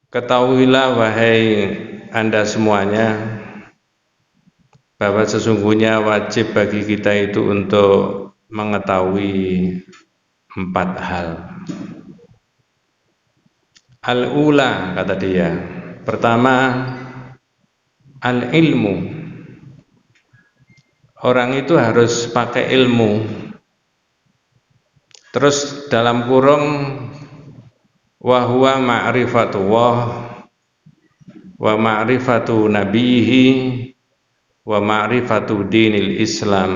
Ketahuilah wahai Anda semuanya bahwa sesungguhnya wajib bagi kita itu untuk mengetahui 4 hal. Al-ula, kata dia, pertama al-ilmu. Orang itu harus pakai ilmu. Terus dalam kurung wa huwa ma'rifatullah wa ma'rifatu nabihi wa ma'rifatu dinil Islam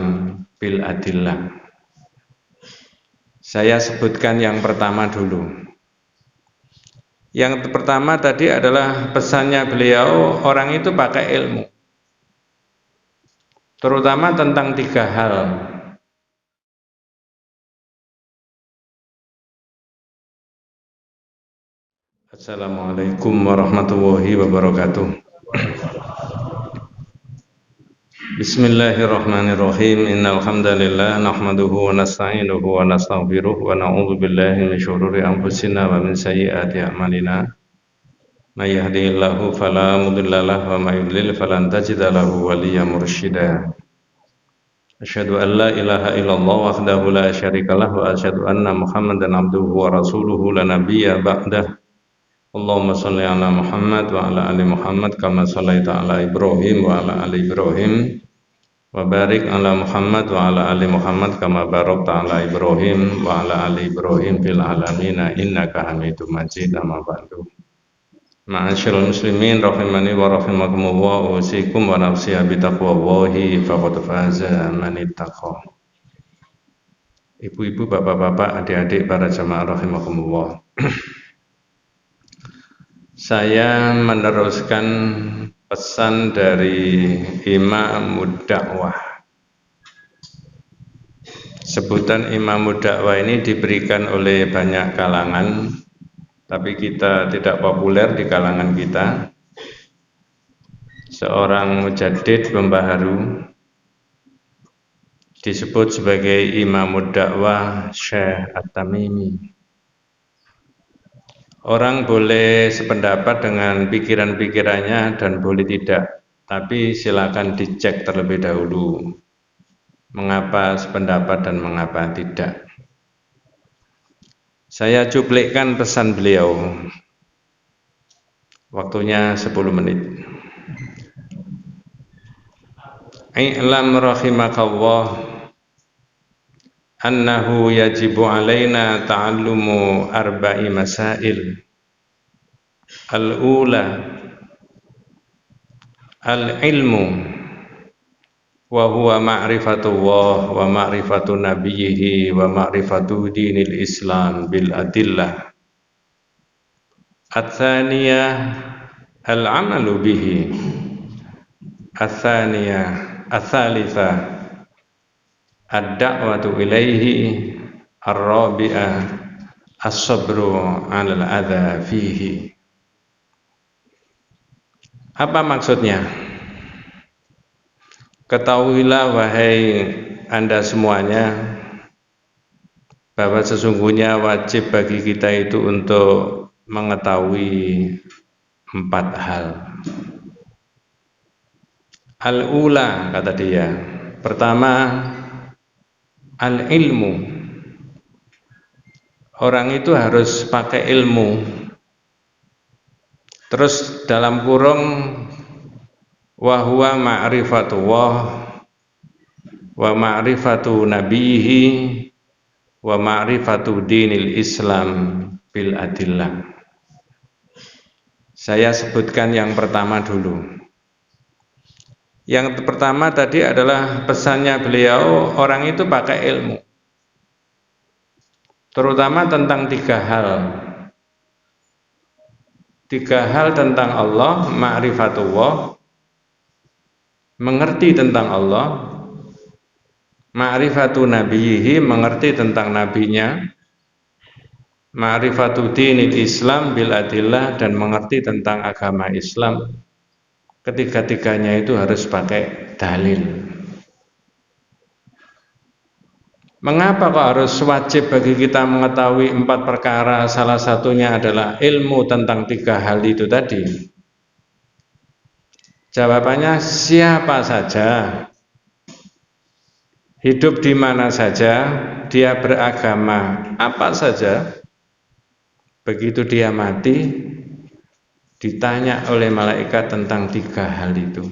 bil adillah. Saya sebutkan yang pertama dulu. Yang pertama tadi adalah pesannya beliau, orang itu pakai ilmu, terutama tentang 3 hal. Assalamualaikum warahmatullahi wabarakatuh. Bismillahirrahmanirrahim. Innal hamdalillah nahmaduhu wa nasta'inuhu wa nastaghfiruh wa na'udzu billahi min syururi anfusina wa min sayyiati a'malina. May yahdihillahu fala mudilla lahu wa may yudlil falan tajida lahu waliyyan mursyida. Asyhadu an la ilaha illallah wahdahu la syarika lahu wa asyhadu anna Muhammadan abduhu wa rasuluhu la nabiyya ba'dah. Allahumma shalli ala Muhammad wa ala ali Muhammad kama shallaita ala Ibrahim wa ala ali Ibrahim wa barik ala Muhammad wa ala ali Muhammad kama barakta ala Ibrahim wa ala ali Ibrahim fil alamin innaka Hamidum Majid. Amma ba'du. Ma'asyiral muslimin rahimani wa rahimakumullah, usikum wa nafsi bi taqwallahi faqad faza man ittaqa. Ibu-ibu, bapak-bapak, adik-adik para jamaah rahimakumullah. Saya meneruskan pesan dari Imamud Da'wah. Sebutan Imamud Da'wah ini diberikan oleh banyak kalangan, tapi kita tidak populer di kalangan kita. Seorang mujaddid pembaharu disebut sebagai Imamud Da'wah Syekh At-Tamimi. Orang boleh sependapat dengan pikiran-pikirannya dan boleh tidak, tapi silakan dicek terlebih dahulu mengapa sependapat dan mengapa tidak. Saya cuplikkan pesan beliau. Waktunya 10 menit. I'lam rahimakallah annahu yajibu alaina ta'allumu 4 masail. Al-ula al-ilmu wa huwa ma'rifatullah wa ma'rifatu nabiyhi wa ma'rifatu dinil Islam bil adillah. Ats-tsaniyah al-'amalu bihi. Ats-tsalitsah ad-da'watu ilaihi. Ar-rabi'ah as-sabru 'alal adza fihi. Apa maksudnya? Ketahuilah wahai Anda semuanya bahwa sesungguhnya wajib bagi kita itu untuk mengetahui 4 hal. Al-ula, kata dia, pertama al-ilmu. Orang itu harus pakai ilmu. Terus dalam kurung wa huwa ma'rifatullah wa ma'rifatu nabihi wa ma'rifatu dinil Islam bil adillah. Saya sebutkan yang pertama dulu. Yang pertama tadi adalah pesannya beliau, orang itu pakai ilmu, terutama tentang 3 hal. 3 hal tentang Allah, ma'rifatullah, mengerti tentang Allah, ma'rifatu nabiyhi, mengerti tentang nabinya, ma'rifatu dinil Islam bil adillah, dan mengerti tentang agama Islam. Ketiga-tiganya itu harus pakai dalil. Mengapa kok harus wajib bagi kita mengetahui 4 perkara? Salah satunya adalah ilmu tentang 3 hal itu tadi. Jawabannya siapa saja, hidup di mana saja, dia beragama apa saja, begitu dia mati, ditanya oleh malaikat tentang 3 hal itu.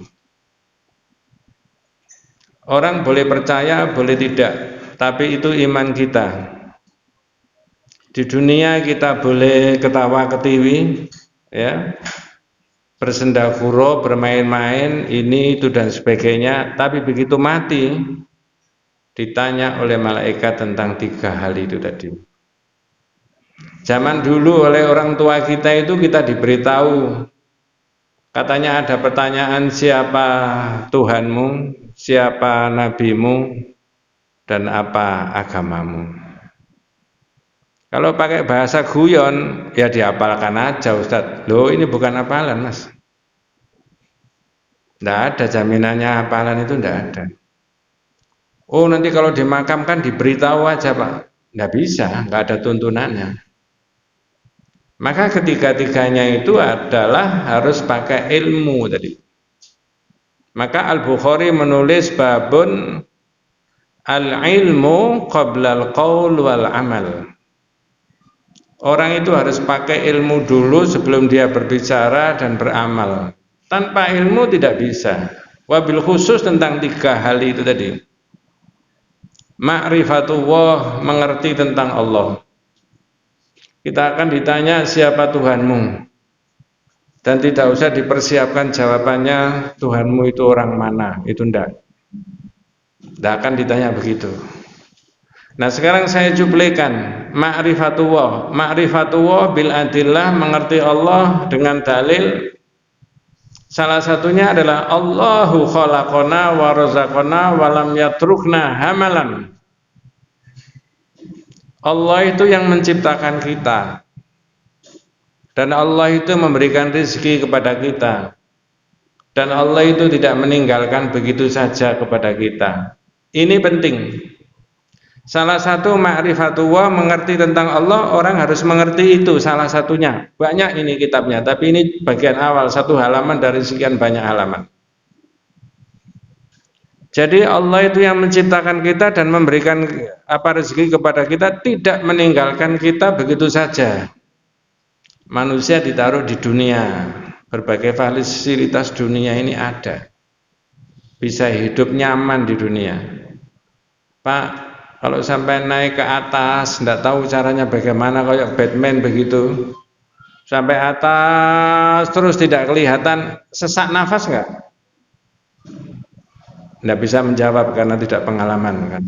Orang boleh percaya, boleh tidak, tapi itu iman kita. Di dunia kita boleh ketawa ketiwi, ya, bersendaguro, bermain-main, ini itu dan sebagainya, tapi begitu mati ditanya oleh malaikat tentang 3 hal itu tadi. Zaman dulu oleh orang tua kita itu kita diberitahu, katanya ada pertanyaan, siapa Tuhanmu, siapa nabimu, dan apa agamamu. Kalau pakai bahasa guyon, ya dihafalkan aja Ustadz. Loh, ini bukan hafalan mas. Tidak ada jaminannya hafalan itu, tidak ada. Oh, nanti kalau dimakamkan diberitahu aja Pak. Tidak bisa, nggak ada tuntunannya. Maka ketiga-tiganya itu adalah harus pakai ilmu tadi. Maka Al-Bukhari menulis babun al-ilmu qabla al-qaul wal amal. Orang itu harus pakai ilmu dulu sebelum dia berbicara dan beramal. Tanpa ilmu tidak bisa. Wabil khusus tentang 3 hal itu tadi. Ma'rifatullah, mengerti tentang Allah. Kita akan ditanya siapa Tuhanmu, dan tidak usah dipersiapkan jawabannya Tuhanmu itu orang mana, itu tidak akan ditanya begitu. Nah sekarang saya cuplikan ma'rifatullah bil adillah, mengerti Allah dengan dalil. Salah satunya adalah Allahu khalaqona wa razaqona wa lam yatrukna hamalan. Allah itu yang menciptakan kita, dan Allah itu memberikan rezeki kepada kita, dan Allah itu tidak meninggalkan begitu saja kepada kita. Ini penting. Salah satu ma'rifatullah, mengerti tentang Allah, orang harus mengerti itu salah satunya. Banyak ini kitabnya, tapi ini bagian awal, 1 halaman dari sekian banyak halaman. Jadi Allah itu yang menciptakan kita dan memberikan rezeki kepada kita, tidak meninggalkan kita begitu saja. Manusia ditaruh di dunia, berbagai fasilitas dunia ini ada, bisa hidup nyaman di dunia. Pak, kalau sampai naik ke atas, tidak tahu caranya bagaimana, kayak Batman begitu, sampai atas terus tidak kelihatan, sesak nafas enggak? Tidak bisa menjawab karena tidak pengalaman kan.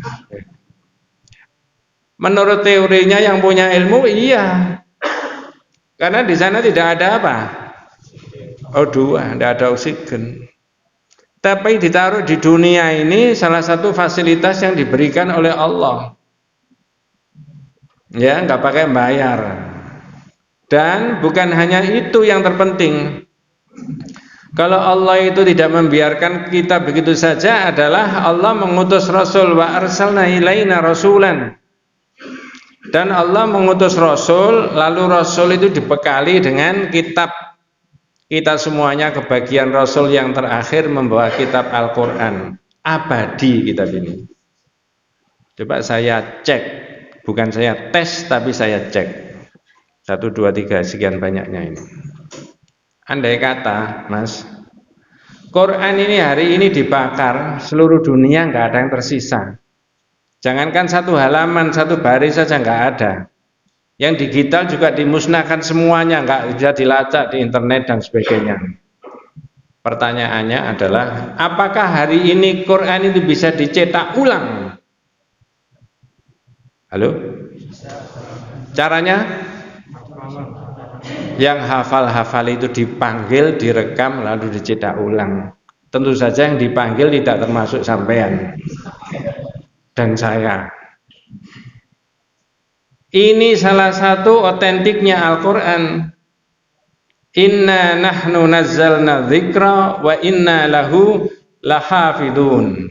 Menurut teorinya yang punya ilmu, iya, karena di sana tidak ada apa? O2, tidak ada oksigen. Tapi ditaruh di dunia ini salah satu fasilitas yang diberikan oleh Allah. Ya, nggak pakai bayar. Dan bukan hanya itu yang terpenting. Kalau Allah itu tidak membiarkan kita begitu saja, adalah Allah mengutus Rasul, wa arsalna ilaina rasulan. Dan Allah mengutus Rasul, lalu Rasul itu dibekali dengan kitab. Kita semuanya kebagian Rasul yang terakhir membawa kitab Al-Quran. Abadi kitab ini. Coba saya cek, bukan saya tes, tapi saya cek. 1, 2, 3, sekian banyaknya ini. Andai kata, Mas, Quran ini hari ini dibakar, seluruh dunia nggak ada yang tersisa. Jangankan 1 halaman, 1 baris saja nggak ada. Yang digital juga dimusnahkan semuanya, nggak bisa dilacak di internet dan sebagainya. Pertanyaannya adalah, apakah hari ini Quran itu bisa dicetak ulang? Halo? Caranya? Yang hafal-hafal itu dipanggil, direkam, lalu dicetak ulang. Tentu saja yang dipanggil tidak termasuk sampean dan saya. Ini salah satu otentiknya Al-Quran. Inna nahnu nazzalna dzikra wa inna lahu lahafidun.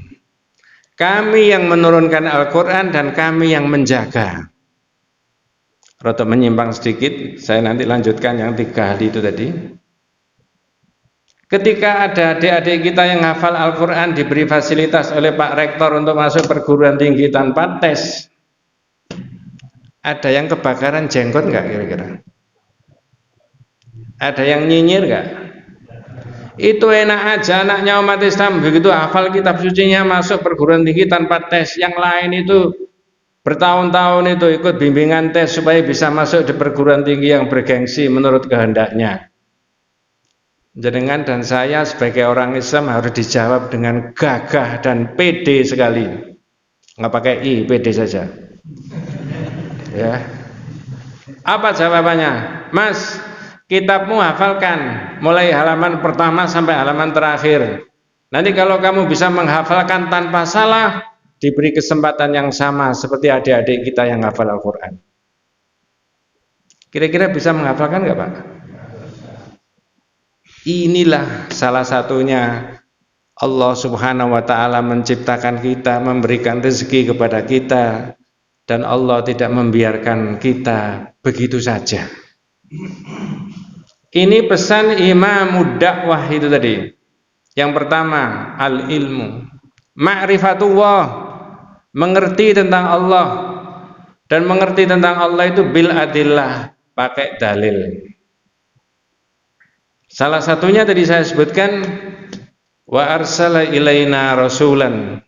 Kami yang menurunkan Al-Quran dan kami yang menjaga. Rada menyimpang sedikit, saya nanti lanjutkan yang 3 hal itu tadi. Ketika ada adik-adik kita yang hafal Al-Quran diberi fasilitas oleh Pak Rektor untuk masuk perguruan tinggi tanpa tes, ada yang kebakaran jenggot nggak kira-kira? Ada yang nyinyir nggak? Itu enak aja anaknya umat Islam begitu hafal kitab sucinya masuk perguruan tinggi tanpa tes. Yang lain itu bertahun-tahun itu ikut bimbingan tes supaya bisa masuk di perguruan tinggi yang bergengsi menurut kehendaknya. Jenengan dan saya sebagai orang Islam harus dijawab dengan gagah dan pede sekali. Nggak pakai i, pede saja. Ya. Apa jawabannya? Mas, kitabmu hafalkan mulai halaman pertama sampai halaman terakhir. Nanti kalau kamu bisa menghafalkan tanpa salah, diberi kesempatan yang sama seperti adik-adik kita yang hafal Al-Quran. Kira-kira bisa menghafalkan nggak Pak? Inilah salah satunya Allah Subhanahu wa Ta'ala menciptakan kita, memberikan rezeki kepada kita, dan Allah tidak membiarkan kita begitu saja. Ini pesan Imam Dakwah itu tadi. Yang pertama, al-ilmu, ma'rifatullah, mengerti tentang Allah, dan mengerti tentang Allah itu bil adillah, pakai dalil. Salah satunya tadi saya sebutkan, wa arsala ilaina rasulan,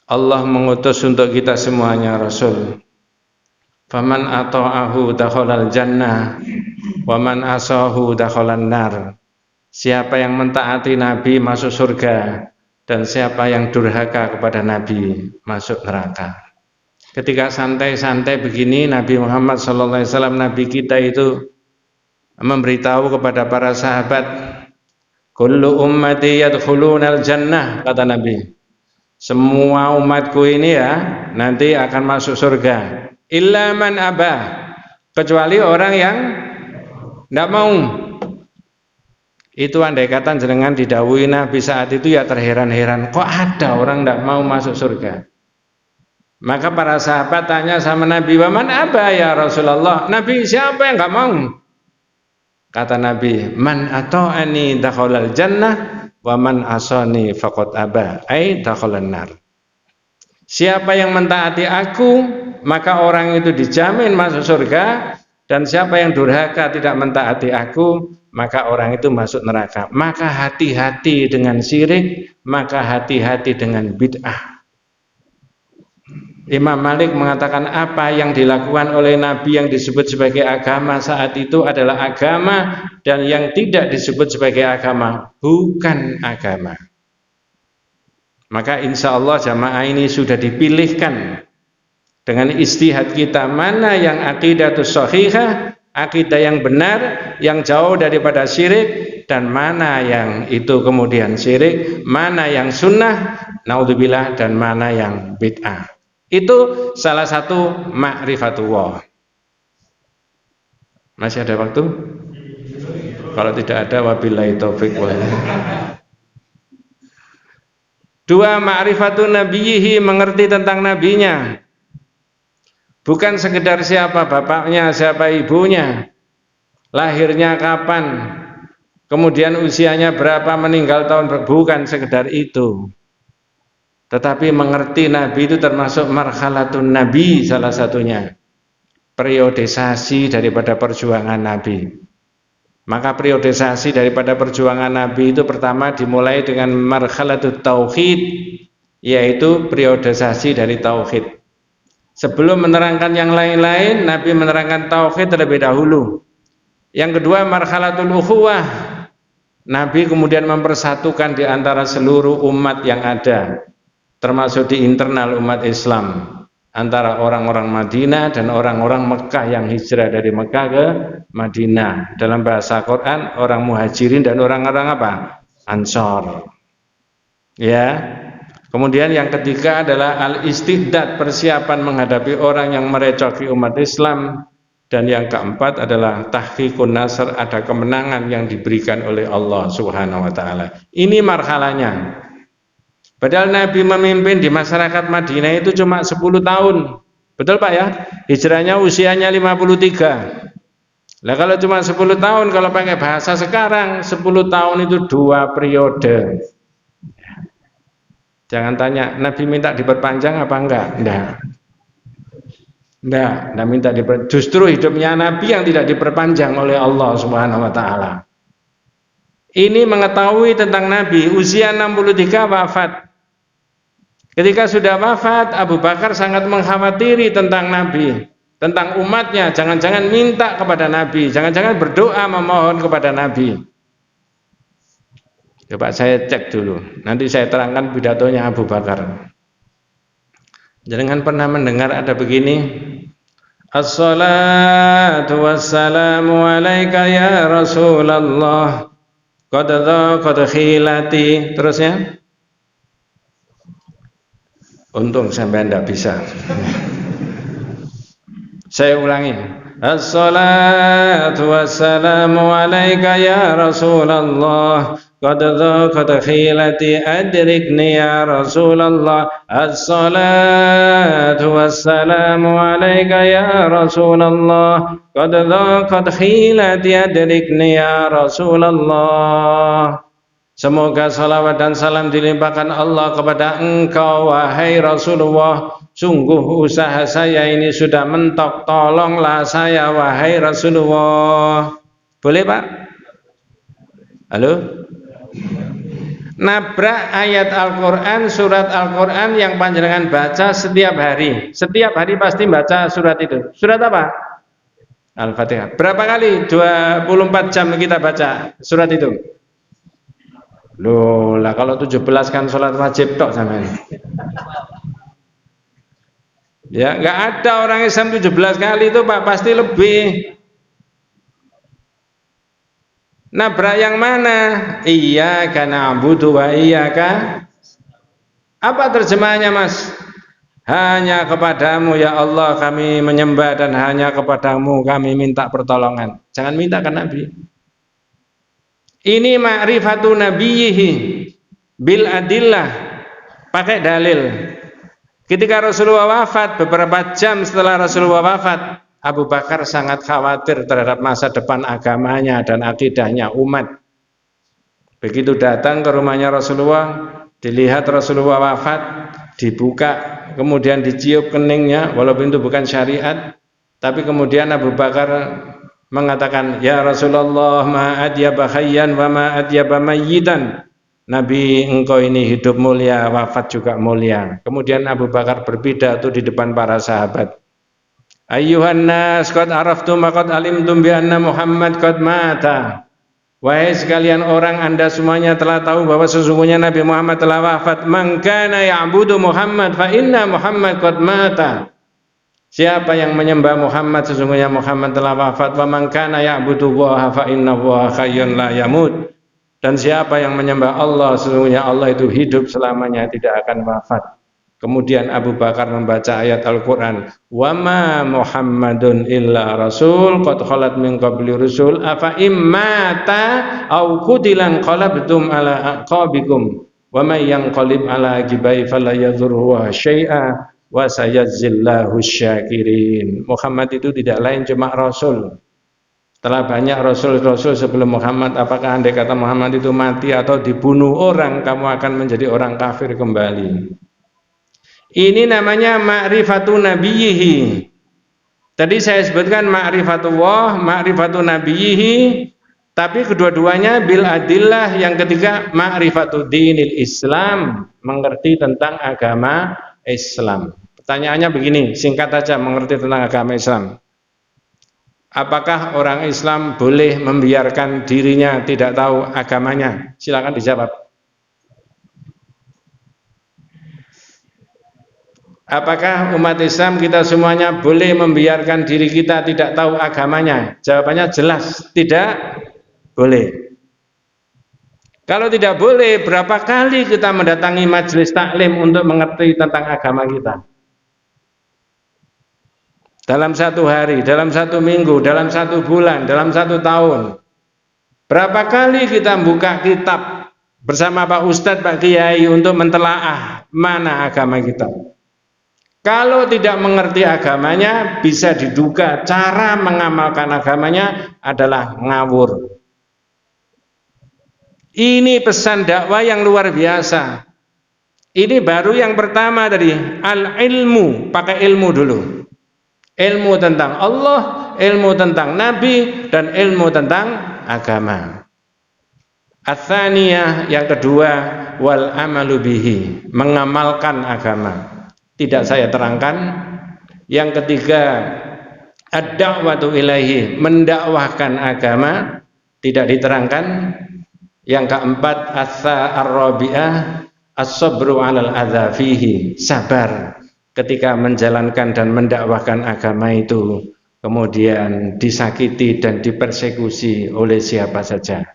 Allah mengutus untuk kita semuanya Rasul. Faman ata'ahu dakhalal jannah wa man asahu dakhalan nar. Siapa yang mentaati Nabi masuk surga, dan siapa yang durhaka kepada Nabi masuk neraka. Ketika santai-santai begini, Nabi Muhammad SAW, Nabi kita itu memberitahu kepada para sahabat, kullu ummati yadkhulunal jannah, kata Nabi. Semua umatku ini ya nanti akan masuk surga. Illa man abah, kecuali orang yang tidak mau. Itu andai kata jenengan didhawuhi Nabi saat itu ya terheran-heran, kok ada orang tidak mau masuk surga. Maka para sahabat tanya sama Nabi, wa man abah ya Rasulullah, Nabi siapa yang nggak mau? Kata Nabi, man ata'ani dakhalal jannah wa man asani faqad aba, ai dakhalan nar. Siapa yang mentaati aku, maka orang itu dijamin masuk surga, dan siapa yang durhaka tidak mentaati aku, maka orang itu masuk neraka. Maka hati-hati dengan syirik, maka hati-hati dengan bid'ah. Imam Malik mengatakan apa yang dilakukan oleh Nabi yang disebut sebagai agama saat itu adalah agama, dan yang tidak disebut sebagai agama bukan agama. Maka insya Allah jamaah ini sudah dipilihkan dengan istihad kita mana yang aqidatus shahihah, akidah yang benar, yang jauh daripada syirik, dan mana yang itu kemudian syirik, mana yang sunnah, naudzubillah, dan mana yang bid'ah. Itu salah satu ma'rifatullah. Masih ada waktu? Kalau tidak ada, wabillahi taufik wal hidayah. 2, ma'rifatun nabiyhi, mengerti tentang nabinya. Bukan sekedar siapa bapaknya, siapa ibunya, lahirnya kapan, kemudian usianya berapa, meninggal tahun, bukan sekedar itu. Tetapi mengerti Nabi itu termasuk marhalatun Nabi, salah satunya periodisasi daripada perjuangan Nabi. Maka periodisasi daripada perjuangan Nabi itu pertama dimulai dengan marhalatut tauhid, yaitu periodisasi dari tauhid. Sebelum menerangkan yang lain-lain, Nabi menerangkan tauhid terlebih dahulu. Yang kedua, marhalatul ukhuwah. Nabi kemudian mempersatukan di antara seluruh umat yang ada, termasuk di internal umat Islam, antara orang-orang Madinah dan orang-orang Mekah yang hijrah dari Mekah ke Madinah. Dalam bahasa Quran, orang Muhajirin dan orang-orang apa? Ansor. Ya. Kemudian yang ketiga adalah al-istihdad, persiapan menghadapi orang yang merecoki umat Islam. Dan yang keempat adalah tahqiqun nasr, ada kemenangan yang diberikan oleh Allah Subhanahu wa taala. Ini marhalanya. Padahal Nabi memimpin di masyarakat Madinah itu cuma 10 tahun. Betul Pak ya? Hijrahnya usianya 53. Nah kalau cuma 10 tahun, kalau pakai bahasa sekarang 10 tahun itu 2 periode. Jangan tanya Nabi minta diperpanjang apa enggak? Enggak minta diperpanjang. Justru hidupnya Nabi yang tidak diperpanjang oleh Allah Subhanahu wa taala. Ini mengetahui tentang Nabi, usia 63 wafat. Ketika sudah wafat, Abu Bakar sangat mengkhawatiri tentang Nabi, tentang umatnya. Jangan-jangan minta kepada Nabi, jangan-jangan berdoa memohon kepada Nabi. Coba saya cek dulu, nanti saya terangkan pidatonya Abu Bakar. Jangan pernah mendengar ada begini, Assalatu wassalamu alaika ya Rasulullah, qad khilati. Terusnya, untung sampai tidak bisa. Saya ulangi, Assalatu wassalamu alaika ya Rasulullah, qad khilati adrikni ya Rasulullah. Assalatu wassalamu alaika ya Rasulullah, qad khilati adrikni ya Rasulullah. Semoga salawat dan salam dilimpahkan Allah kepada engkau wahai Rasulullah. Sungguh usaha saya ini sudah mentok, tolonglah saya wahai Rasulullah. Boleh Pak? Halo? Nabrak ayat Al-Quran, surat Al-Quran yang panjenengan baca setiap hari. Setiap hari pasti baca surat itu. Surat apa? Al-Fatihah. Berapa kali? 24 jam kita baca surat itu. Loh lah kalau 17 kan sholat wajib tok sampean. Ya nggak ada orang Islam 17 kali itu Pak, pasti lebih. Nabrak yang mana? Iyyaka na'budu wa iyyaka. Apa terjemahannya Mas? Hanya kepadamu ya Allah kami menyembah dan hanya kepadamu kami minta pertolongan. Jangan minta ke Nabi. Ini ma'rifatu nabiyhi bil adillah, pakai dalil. Ketika Rasulullah wafat, beberapa jam setelah Rasulullah wafat, Abu Bakar sangat khawatir terhadap masa depan agamanya dan akidahnya umat. Begitu datang ke rumahnya Rasulullah, dilihat Rasulullah wafat, dibuka, kemudian dicium keningnya, walaupun itu bukan syariat, tapi kemudian Abu Bakar mengatakan, ya Rasulullah ma adyaba hayyan wa ma adyaba mayyitan. Nabi engkau ini hidup mulia, wafat juga mulia. Kemudian Abu Bakar berpidato di depan para sahabat. Ayyuhan nas qad araftum wa qad alimtum bi anna Muhammad qad mata. Wahai sekalian orang, Anda semuanya telah tahu bahwa sesungguhnya Nabi Muhammad telah wafat. Man kana ya'budu Muhammad fa inna Muhammad qad mata. Siapa yang menyembah Muhammad, sesungguhnya Muhammad telah wafat. Wa man kana ya'budu Allaha fa inna Allaha hayyun la yamut. Dan siapa yang menyembah Allah, sesungguhnya Allah itu hidup selamanya, tidak akan wafat. Kemudian Abu Bakar membaca ayat Al-Quran, wa ma Muhammadun illa rasul qad khalat min qabli rusul afa immata au qutilan qalabtum ala aqabikum wa may yanqalib ala aqibai fala yadhurru syai'a wa sayazzillahu syakirin. Muhammad itu tidak lain cuma rasul. Telah banyak rasul-rasul sebelum Muhammad. Apakah andai kata Muhammad itu mati atau dibunuh orang, kamu akan menjadi orang kafir kembali. Ini namanya ma'rifatu nabiyhi. Tadi saya sebutkan ma'rifatullah, ma'rifatu nabiyhi, tapi kedua-duanya bil adillah. Yang ketiga ma'rifatu dinil Islam, mengerti tentang agama Islam. Pertanyaannya begini, singkat saja, mengerti tentang agama Islam. Apakah orang Islam boleh membiarkan dirinya tidak tahu agamanya? Silakan dijawab. Apakah umat Islam kita semuanya boleh membiarkan diri kita tidak tahu agamanya? Jawabannya jelas, tidak boleh. Kalau tidak boleh, berapa kali kita mendatangi majelis taklim untuk mengerti tentang agama kita? Dalam satu hari, dalam satu minggu, dalam satu bulan, dalam satu tahun. Berapa kali kita buka kitab bersama Pak Ustadz, Pak Kiai untuk mentelaah mana agama kita. Kalau tidak mengerti agamanya, bisa diduga cara mengamalkan agamanya adalah ngawur. Ini pesan dakwah yang luar biasa. Ini baru yang pertama dari al-ilmu, pakai ilmu dulu. Ilmu tentang Allah, ilmu tentang Nabi, dan ilmu tentang agama. Ats-tsaniyah, yang kedua, wal amalu bihi, mengamalkan agama. Tidak saya terangkan. Yang ketiga, ad-da'watu ilaihi, mendakwahkan agama, tidak diterangkan. Yang keempat, ar-rabi'ah, as-sabru 'alal adza fihi, sabar ketika menjalankan dan mendakwahkan agama itu, kemudian disakiti dan dipersekusi oleh siapa saja.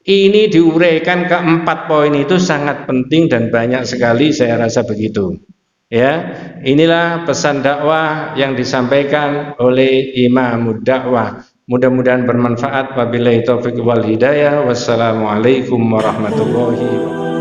Ini diuraikan keempat poin itu sangat penting dan banyak sekali, saya rasa begitu. Ya, inilah pesan dakwah yang disampaikan oleh Imam Dakwah. Mudah-mudahan bermanfaat. Wabillahi taufiq wal hidayah. Wassalamualaikum warahmatullahi wabarakatuh.